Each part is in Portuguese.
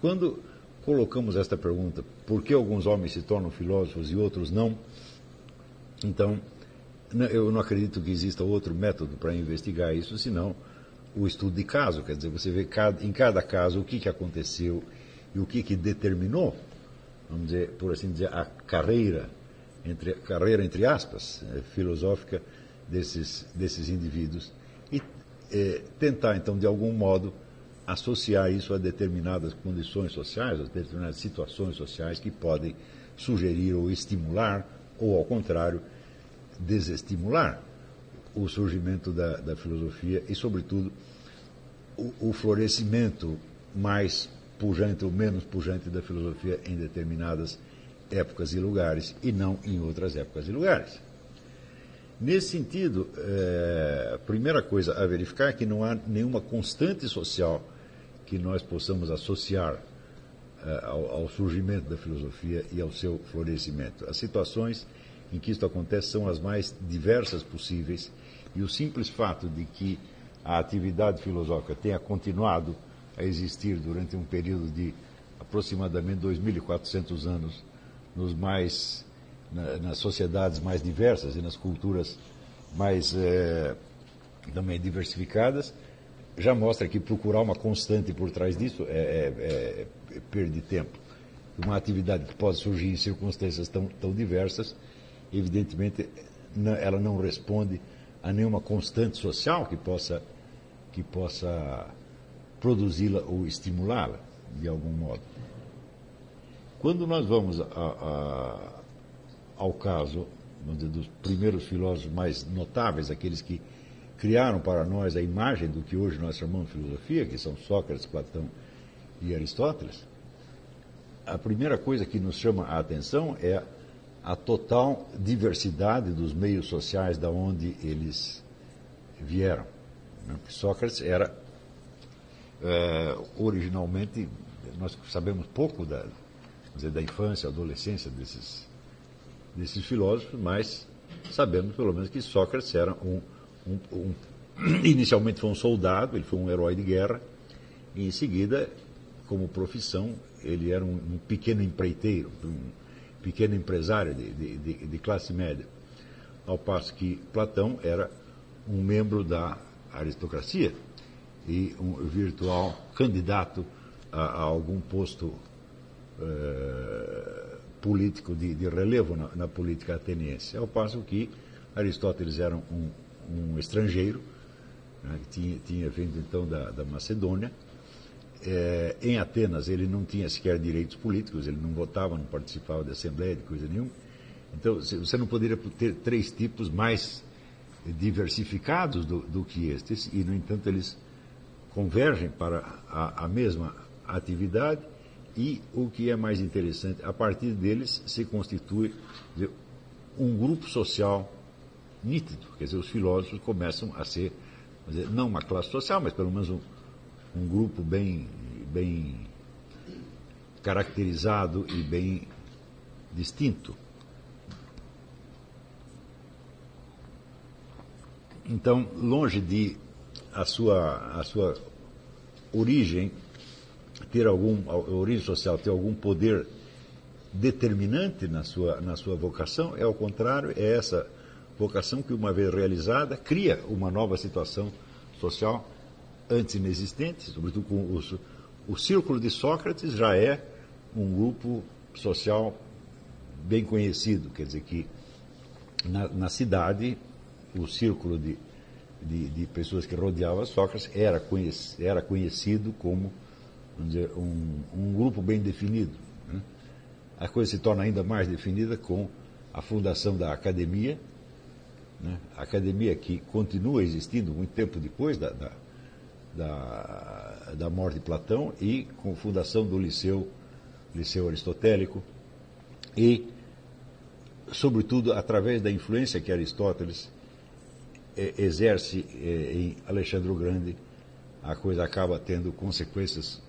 Quando colocamos esta pergunta, por que alguns homens se tornam filósofos e outros não? Então, eu não acredito que exista outro método para investigar isso, senão o estudo de caso. Quer dizer, você vê em cada caso o que aconteceu e o que determinou, vamos dizer, por assim dizer, a carreira entre aspas, filosófica desses indivíduos e tentar, então, de algum modo, associar isso a determinadas condições sociais, a determinadas situações sociais que podem sugerir ou estimular, ou, ao contrário, desestimular o surgimento da filosofia e, sobretudo, o florescimento mais pujante ou menos pujante da filosofia em determinadas épocas e lugares e não em outras épocas e lugares. Nesse sentido, a primeira coisa a verificar é que não há nenhuma constante social que nós possamos associar ao surgimento da filosofia e ao seu florescimento. As situações em que isto acontece são as mais diversas possíveis e o simples fato de que a atividade filosófica tenha continuado a existir durante um período de aproximadamente 2.400 anos nas sociedades mais diversas e nas culturas mais também diversificadas, já mostra que procurar uma constante por trás disso é perder tempo. Uma atividade que pode surgir em circunstâncias tão diversas, evidentemente, ela não responde a nenhuma constante social que possa produzi-la ou estimulá-la, de algum modo. Quando nós vamos ao caso, vamos dizer, dos primeiros filósofos mais notáveis, aqueles que criaram para nós a imagem do que hoje nós chamamos de filosofia, que são Sócrates, Platão e Aristóteles, a primeira coisa que nos chama a atenção é a total diversidade dos meios sociais da onde eles vieram. Sócrates era, originalmente, nós sabemos pouco da infância, adolescência desses filósofos, mas sabemos pelo menos que Sócrates era inicialmente foi um soldado, ele foi um herói de guerra, e em seguida, como profissão, ele era um pequeno empreiteiro, um pequeno empresário de classe média, ao passo que Platão era um membro da aristocracia e um virtual candidato a algum posto político de relevo na política ateniense, ao passo que Aristóteles era um estrangeiro, né, que tinha vindo então da Macedônia. Em Atenas ele não tinha sequer direitos políticos, ele não votava, não participava de assembleia, de coisa nenhuma. Então você não poderia ter três tipos mais diversificados do que estes, e no entanto eles convergem para a mesma atividade e, o que é mais interessante, a partir deles se constitui um grupo social nítido. Quer dizer, os filósofos começam a ser, não uma classe social, mas pelo menos um grupo bem caracterizado e bem distinto. Então, longe de a sua origem a origem social ter algum poder determinante na sua vocação, ao contrário, é essa vocação que, uma vez realizada, cria uma nova situação social antes inexistente, sobretudo com o círculo de Sócrates já é um grupo social bem conhecido, quer dizer que na cidade o círculo de pessoas que rodeavam Sócrates era conhecido como, vamos dizer, um grupo bem definido, né? A coisa se torna ainda mais definida com a fundação da academia, né? A academia que continua existindo muito tempo depois da morte de Platão, e com a fundação do Liceu Aristotélico, e, sobretudo, através da influência que Aristóteles exerce em Alexandre o Grande, a coisa acaba tendo consequências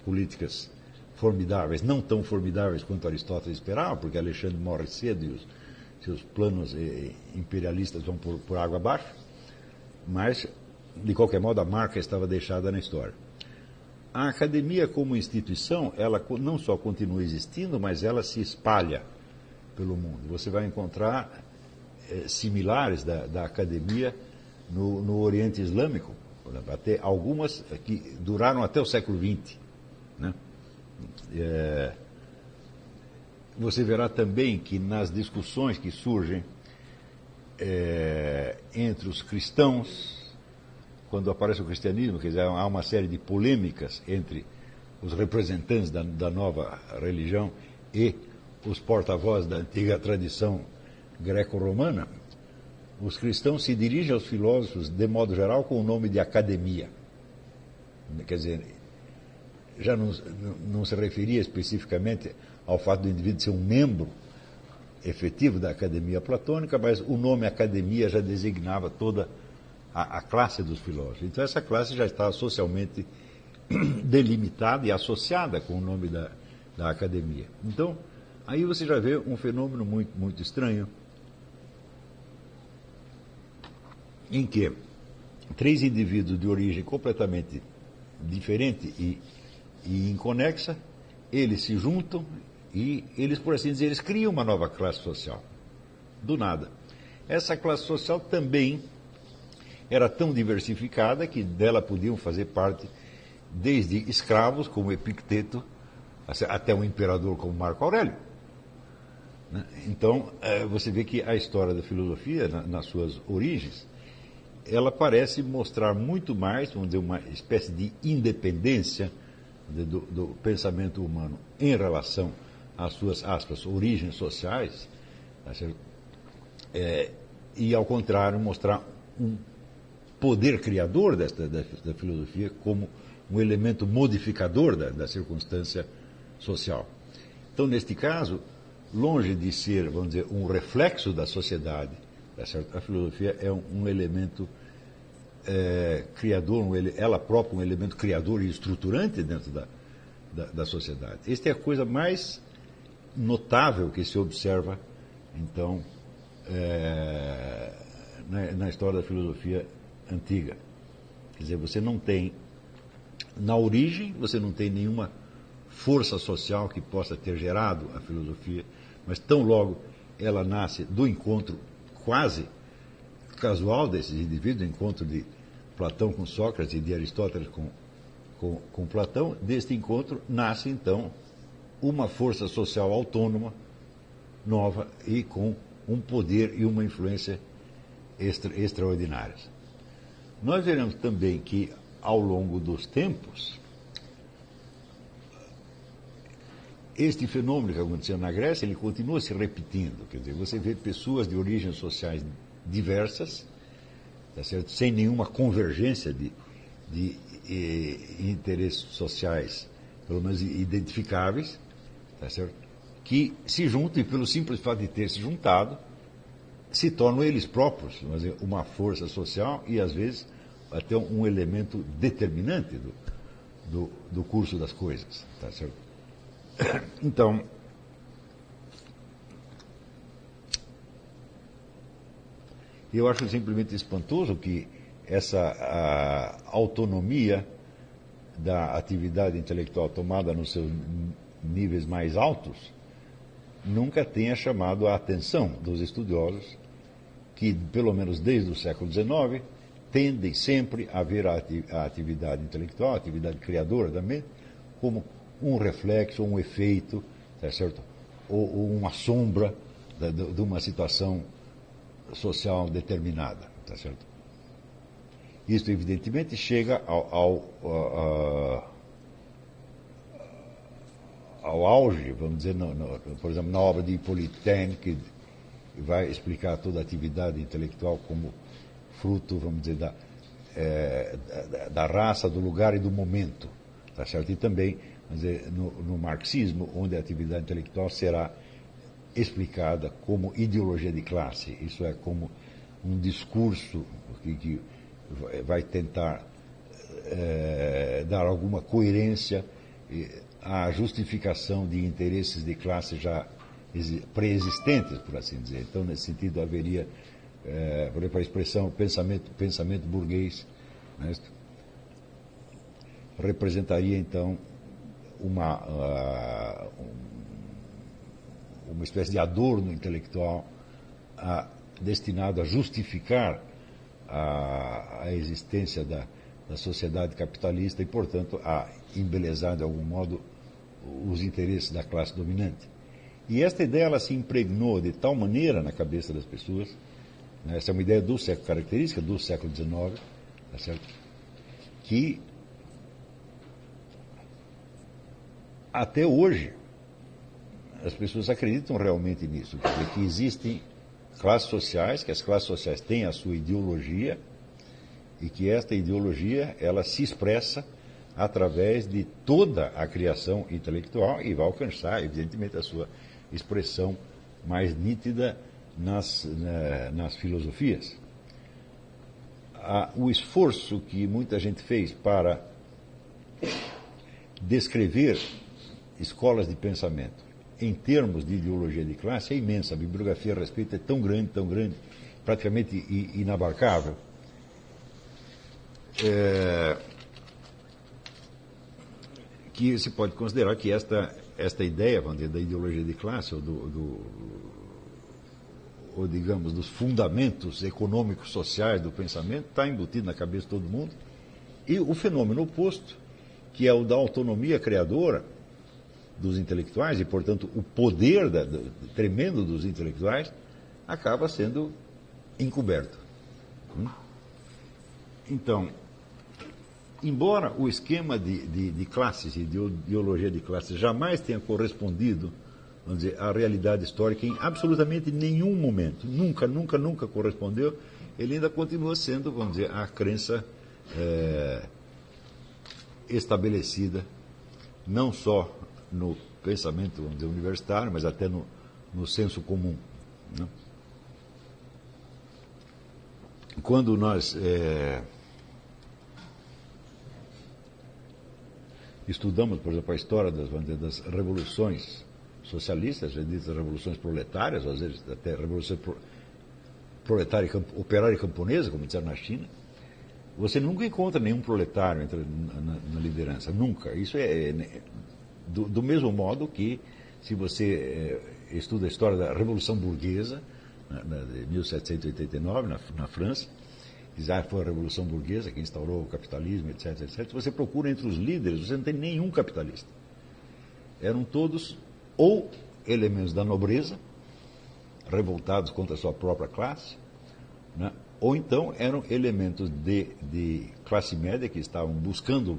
políticas formidáveis, não tão formidáveis quanto Aristóteles esperava, porque Alexandre morre cedo e os seus planos imperialistas vão por água abaixo, mas, de qualquer modo, a marca estava deixada na história. a academia como instituição, ela não só continua existindo, mas ela se espalha pelo mundo. Você vai encontrar similares da academia no Oriente Islâmico, por exemplo, até algumas que duraram até o século XX. Né? Você verá também que nas discussões que surgem entre os cristãos, quando aparece o cristianismo, quer dizer, há uma série de polêmicas entre os representantes da nova religião e os porta-vozes da antiga tradição greco-romana. Os cristãos se dirigem aos filósofos, de modo geral, com o nome de academia. Quer dizer, já não se referia especificamente ao fato do indivíduo ser um membro efetivo da academia platônica, mas o nome academia já designava toda a classe dos filósofos. Então essa classe já está socialmente delimitada e associada com o nome da academia. Então, aí você já vê um fenômeno muito, muito estranho, em que três indivíduos de origem completamente diferente e inconexa, eles se juntam e eles, por assim dizer, eles criam uma nova classe social. Do nada. Essa classe social também era tão diversificada que dela podiam fazer parte desde escravos, como Epicteto, até um imperador como Marco Aurélio. Então, você vê que a história da filosofia, nas suas origens, ela parece mostrar muito mais, vamos dizer, uma espécie de independência do pensamento humano em relação às suas, aspas, origens sociais, e, ao contrário, mostrar um poder criador da filosofia como um elemento modificador da circunstância social. Então, neste caso, longe de ser, vamos dizer, um reflexo da sociedade, a filosofia é um elemento criador, ela própria um elemento criador e estruturante dentro da sociedade. Esta é a coisa mais notável que se observa, então, na história da filosofia antiga. Quer dizer, você não tem, na origem, você não tem nenhuma força social que possa ter gerado a filosofia, mas tão logo ela nasce do encontro quase casual desses indivíduos, do encontro de Platão com Sócrates e de Aristóteles com Platão, deste encontro nasce então uma força social autônoma, nova e com um poder e uma influência extraordinárias. Nós veremos também que, ao longo dos tempos, este fenômeno que aconteceu na Grécia, ele continua se repetindo. Quer dizer, você vê pessoas de origens sociais diversas, tá certo? Sem nenhuma convergência de interesses sociais, pelo menos identificáveis, tá certo? Que se juntam e, pelo simples fato de ter se juntado, se tornam eles próprios uma força social e, às vezes, até um elemento determinante do curso das coisas. Tá certo? Então, eu acho simplesmente espantoso que essa autonomia da atividade intelectual tomada nos seus níveis mais altos nunca tenha chamado a atenção dos estudiosos que, pelo menos desde o século XIX, tendem sempre a ver a atividade intelectual, a atividade criadora da mente, como um reflexo, um efeito, tá certo? Ou uma sombra de uma situação social determinada, tá certo? Isso, evidentemente, chega ao auge, vamos dizer, por exemplo, na obra de Hippolyte Taine, que vai explicar toda a atividade intelectual como fruto, vamos dizer, da raça, do lugar e do momento, tá certo? E também, vamos dizer, no marxismo, onde a atividade intelectual será explicada como ideologia de classe, isso é, como um discurso que vai tentar dar alguma coerência à justificação de interesses de classe já pré-existentes, por assim dizer. Então, nesse sentido, haveria, por exemplo, a expressão pensamento burguês. Né? representaria, então, uma espécie de adorno intelectual destinado a justificar a existência da sociedade capitalista e, portanto, a embelezar, de algum modo, os interesses da classe dominante. E esta ideia ela se impregnou de tal maneira na cabeça das pessoas, né, essa é uma ideia do século, característica do século XIX, tá certo? Que até hoje as pessoas acreditam realmente nisso, quer dizer, que existem classes sociais, que as classes sociais têm a sua ideologia e que esta ideologia ela se expressa através de toda a criação intelectual e vai alcançar, evidentemente, a sua expressão mais nítida nas filosofias. O esforço que muita gente fez para descrever escolas de pensamento em termos de ideologia de classe é imensa. A bibliografia a respeito é tão grande, praticamente inabarcável. Que se pode considerar que esta ideia, vamos dizer, da ideologia de classe, ou digamos, dos fundamentos econômicos sociais do pensamento, está embutido na cabeça de todo mundo. E o fenômeno oposto, que é o da autonomia criadora dos intelectuais, e, portanto, o poder tremendo dos intelectuais, acaba sendo encoberto. Então, embora o esquema de classes e de ideologia de classes jamais tenha correspondido, vamos dizer, à realidade histórica em absolutamente nenhum momento, nunca correspondeu, ele ainda continua sendo, vamos dizer, a crença estabelecida, não só no pensamento, vamos dizer, universitário, mas até no senso comum, né? Quando nós estudamos, por exemplo, a história das revoluções socialistas, às vezes revoluções proletárias, às vezes até revolução proletária, operária e camponesa, como disseram na China, você nunca encontra nenhum proletário na liderança, nunca. Isso do mesmo modo que, se você estuda a história da Revolução Burguesa, de 1789, na França, diz, foi a Revolução Burguesa que instaurou o capitalismo, etc. Você procura entre os líderes, você não tem nenhum capitalista. Eram todos ou elementos da nobreza, revoltados contra a sua própria classe, né? Ou então eram elementos de classe média que estavam buscando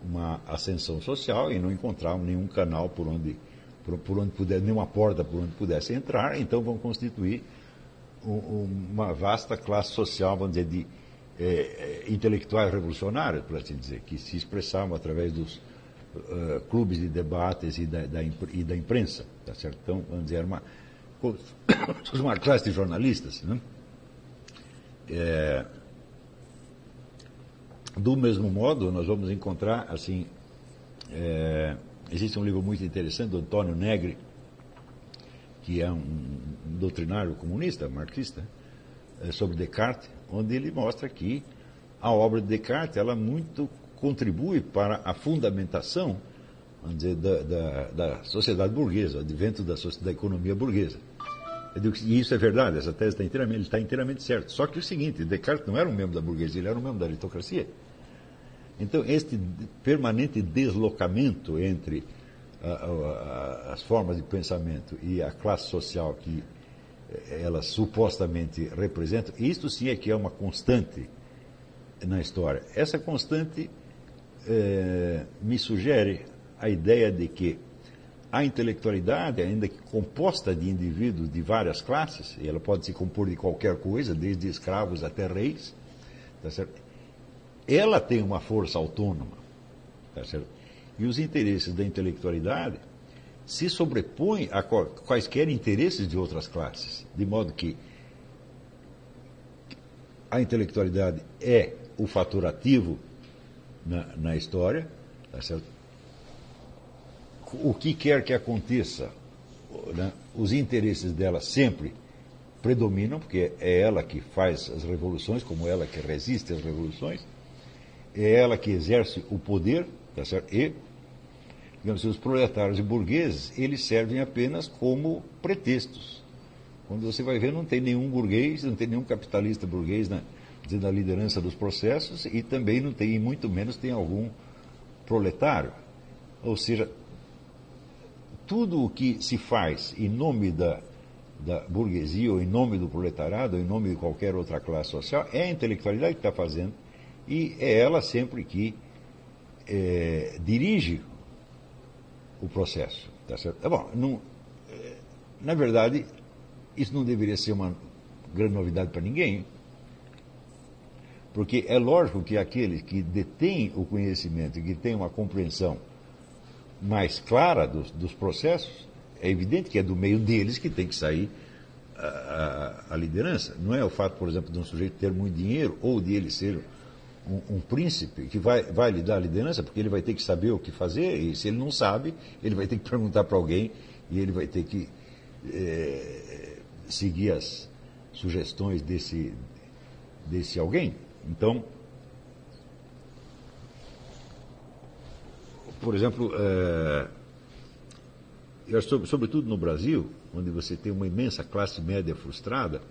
uma ascensão social e não encontravam nenhum canal por onde pudesse, nenhuma porta por onde pudesse entrar, então vão constituir uma vasta classe social, vamos dizer, de intelectuais revolucionários, por assim dizer, que se expressavam através dos clubes de debates e da imprensa, tá certo? Então, vamos dizer, uma classe de jornalistas, né? Do mesmo modo, nós vamos encontrar, assim, existe um livro muito interessante do Antônio Negri, que é um doutrinário comunista, marxista, sobre Descartes, onde ele mostra que a obra de Descartes ela muito contribui para a fundamentação, vamos dizer, da sociedade burguesa, advento da economia burguesa. Eu digo, e isso é verdade, essa tese está inteiramente certa. Só que é o seguinte, Descartes não era um membro da burguesia, ele era um membro da aristocracia. Então, este permanente deslocamento entre as formas de pensamento e a classe social que elas supostamente representam, isto sim é que é uma constante na história. Essa constante me sugere a ideia de que a intelectualidade, ainda que composta de indivíduos de várias classes, e ela pode se compor de qualquer coisa, desde escravos até reis, tá certo? Ela tem uma força autônoma, tá certo? E os interesses da intelectualidade se sobrepõem a quaisquer interesses de outras classes, de modo que a intelectualidade é o fator ativo na história, tá certo? O que quer que aconteça, né, os interesses dela sempre predominam, porque é ela que faz as revoluções, como ela que resiste às revoluções, é ela que exerce o poder, tá certo? E, digamos assim, os proletários e burgueses, eles servem apenas como pretextos. Quando você vai ver, não tem nenhum burguês, não tem nenhum capitalista burguês na liderança dos processos, e também não tem, e muito menos tem algum proletário. Ou seja, tudo o que se faz em nome da burguesia, ou em nome do proletariado, ou em nome de qualquer outra classe social, é a intelectualidade que está fazendo, e é ela sempre que dirige o processo. Tá certo? Bom, na verdade, isso não deveria ser uma grande novidade para ninguém, porque é lógico que aqueles que detêm o conhecimento e que têm uma compreensão mais clara dos processos, é evidente que é do meio deles que tem que sair a liderança. Não é o fato, por exemplo, de um sujeito ter muito dinheiro ou de ele ser um príncipe que vai lhe dar a liderança, porque ele vai ter que saber o que fazer, e se ele não sabe, ele vai ter que perguntar para alguém e ele vai ter que seguir as sugestões desse alguém. Então, por exemplo, sobretudo no Brasil, onde você tem uma imensa classe média frustrada,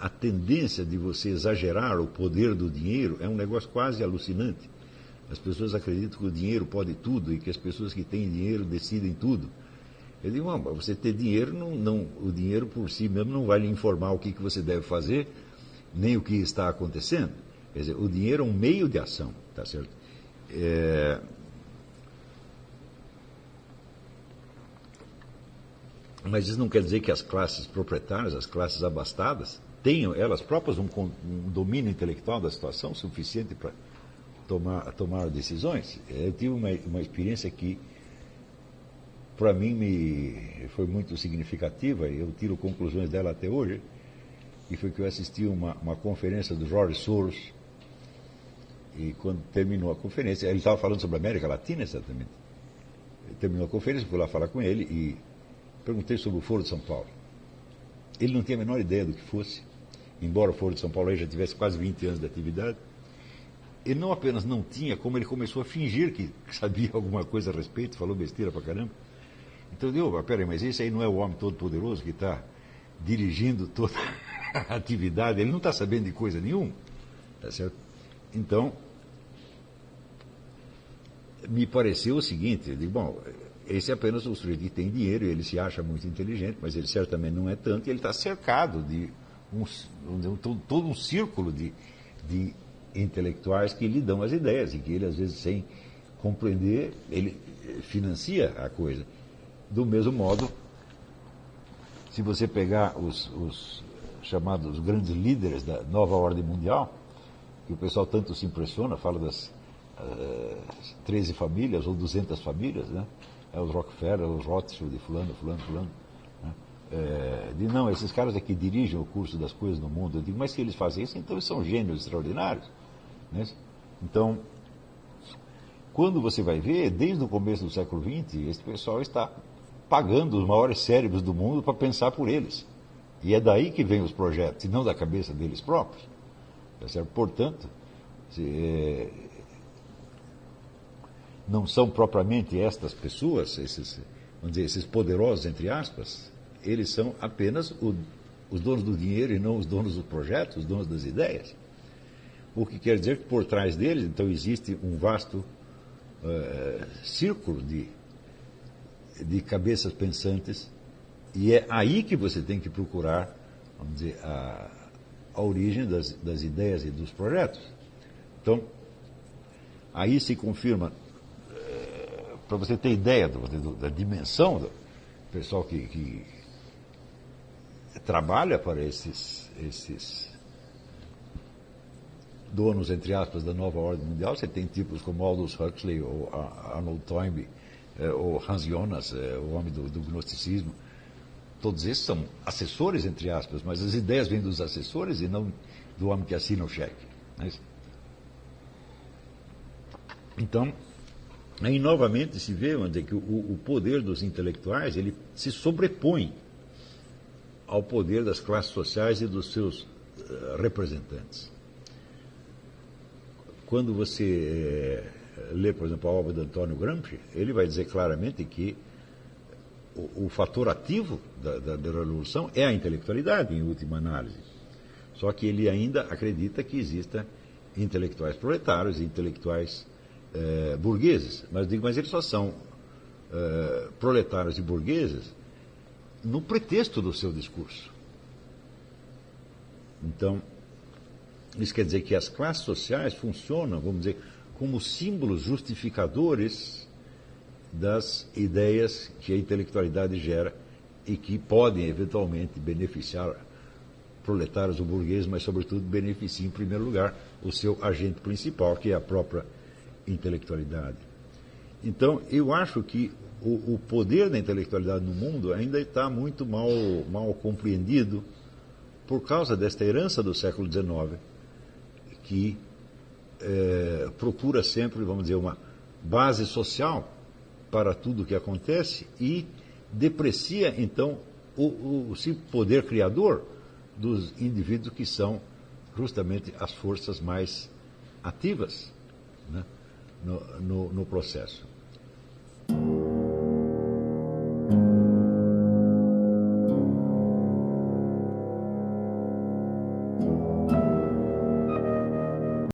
a tendência de você exagerar o poder do dinheiro é um negócio quase alucinante. As pessoas acreditam que o dinheiro pode tudo e que as pessoas que têm dinheiro decidem tudo. Eu digo, você ter dinheiro, o dinheiro por si mesmo não vai lhe informar o que você deve fazer, nem o que está acontecendo. Quer dizer, o dinheiro é um meio de ação, tá certo? Mas isso não quer dizer que as classes proprietárias, as classes abastadas, tenham elas próprias um domínio intelectual da situação suficiente para tomar decisões. Eu tive uma experiência que, para mim, foi muito significativa, e eu tiro conclusões dela até hoje, e foi que eu assisti uma conferência do George Soros, e quando terminou a conferência, ele estava falando sobre a América Latina, exatamente. Terminou a conferência, fui lá falar com ele e perguntei sobre o Foro de São Paulo. Ele não tinha a menor ideia do que fosse, embora o Foro de São Paulo aí já tivesse quase 20 anos de atividade. Ele não apenas não tinha, como ele começou a fingir que sabia alguma coisa a respeito, falou besteira pra caramba. Então eu digo, peraí, mas esse aí não é o homem todo poderoso que está dirigindo toda a atividade, ele não está sabendo de coisa nenhuma, tá certo? Então, me pareceu o seguinte, eu digo, bom, esse é apenas um sujeito que tem dinheiro, ele se acha muito inteligente, mas ele certamente não é tanto, e ele está cercado de todo um círculo de intelectuais que lhe dão as ideias, e que ele, às vezes, sem compreender, ele financia a coisa. Do mesmo modo, se você pegar os chamados grandes líderes da nova ordem mundial, que o pessoal tanto se impressiona, fala das 13 famílias ou 200 famílias, né? Os Rockefeller, os Rothschild, fulano. Né? Não, esses caras aqui dirigem o curso das coisas no mundo. Eu digo, mas se eles fazem isso, então eles são gênios extraordinários. Né? Então, quando você vai ver, desde o começo do século XX, esse pessoal está pagando os maiores cérebros do mundo para pensar por eles. E é daí que vem os projetos, e não da cabeça deles próprios. Tá certo? Portanto, não são propriamente estas pessoas, esses poderosos, entre aspas, eles são apenas os donos do dinheiro e não os donos dos projetos, os donos das ideias. O que quer dizer que por trás deles, então, existe um vasto círculo de cabeças pensantes, e é aí que você tem que procurar, vamos dizer, a origem das ideias e dos projetos. Então, aí se confirma, para você ter ideia da dimensão do pessoal que trabalha para esses donos, entre aspas, da nova ordem mundial, você tem tipos como Aldous Huxley, ou Arnold Toynbee, ou Hans Jonas, o homem do gnosticismo. Todos esses são assessores, entre aspas, mas as ideias vêm dos assessores e não do homem que assina o cheque. Então, aí novamente se vê que o poder dos intelectuais ele se sobrepõe ao poder das classes sociais e dos seus representantes. quando você lê, por exemplo, a obra de Antônio Gramsci, ele vai dizer claramente que o fator ativo da revolução é a intelectualidade, em última análise. Só que ele ainda acredita que exista intelectuais proletários e intelectuais burgueses. Mas eles só são proletários e burgueses no pretexto do seu discurso. Então, isso quer dizer que as classes sociais funcionam, vamos dizer, como símbolos justificadores das ideias que a intelectualidade gera e que podem, eventualmente, beneficiar proletários ou burgueses, mas, sobretudo, beneficiam, em primeiro lugar, o seu agente principal, que é a própria intelectualidade. Então, eu acho que o poder da intelectualidade no mundo ainda está muito mal compreendido por causa desta herança do século XIX, que procura sempre, vamos dizer, uma base social para tudo o que acontece e deprecia, então, o poder criador dos indivíduos que são justamente as forças mais ativas, né, no processo.